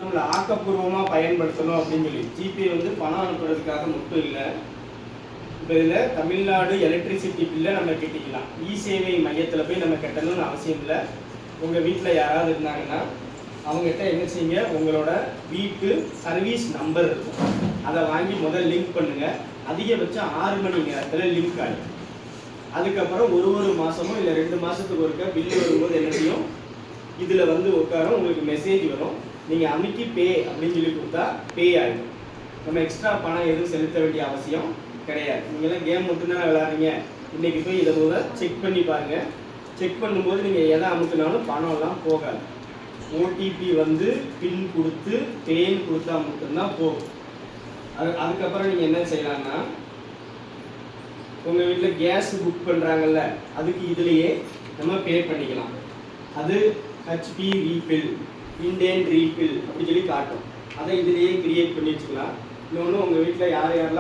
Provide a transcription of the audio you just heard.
நம்மளை ஆக்கப்பூர்வமாக பயன்படுத்தணும் அப்படின்னு சொல்லி. ஜிபே வந்து பணம் அனுப்புறதுக்காக மட்டும் இல்லை. இப்போ இதில் தமிழ்நாடு எலக்ட்ரிசிட்டி பில்லை நம்ம கட்டிக்கலாம். சேவை மையத்தில் போய் நம்ம கட்டணும்னு அவசியம் இல்லை. உங்கள் வீட்டில் யாராவது இருந்தாங்கன்னா அவங்ககிட்ட என்ன செய்யுங்க, உங்களோட வீட்டு சர்வீஸ் நம்பர் இருக்கும், அதை வாங்கி முதல் லிங்க் பண்ணுங்கள். அதிகபட்சம் 6 மணி நேரத்தில் லிங்க் ஆகிடும். அதுக்கப்புறம் ஒரு மாதமோ இல்லை 2 மாதத்துக்கு ஒருக்க பில்லு வரும்போது என்ன செய்யும், இதில் வந்து உட்காரும், உங்களுக்கு மெசேஜ் வரும். நீங்கள் அமுக்கி பே அப்படின்னு சொல்லி கொடுத்தா பே ஆகிடும். நம்ம எக்ஸ்ட்ரா பணம் எதுவும் செலுத்த வேண்டிய அவசியம் கிடையாது. நீங்களாம் கேம் மட்டும்தான் விளையாடுறீங்க. இன்றைக்கி போய் இதை முதல்ல செக் பண்ணி பாருங்கள். செக் பண்ணும்போது நீங்கள் எதை அமுக்குனாலும் பணம்லாம் போகாது. ஓடிபி வந்து பின் கொடுத்து பேன் கொடுத்தா மட்டும்தான் போகும். அதுக்கப்புறம் நீங்கள் என்ன செய்யலாம்னா, உங்கள் வீட்டில் கேஸ் புக் பண்ணுறாங்கல்ல, அதுக்கு இதுலேயே நம்ம பே பண்ணிக்கலாம். அது ஹெச்பி ரீஃபில், இண்டேன் ரீஃபில் அப்படி சொல்லி காட்டும். அதை இதுலேயே கிரியேட் பண்ணி வச்சுக்கலாம். இன்னொன்று, உங்கள் வீட்டில் யார் யாரெல்லாம்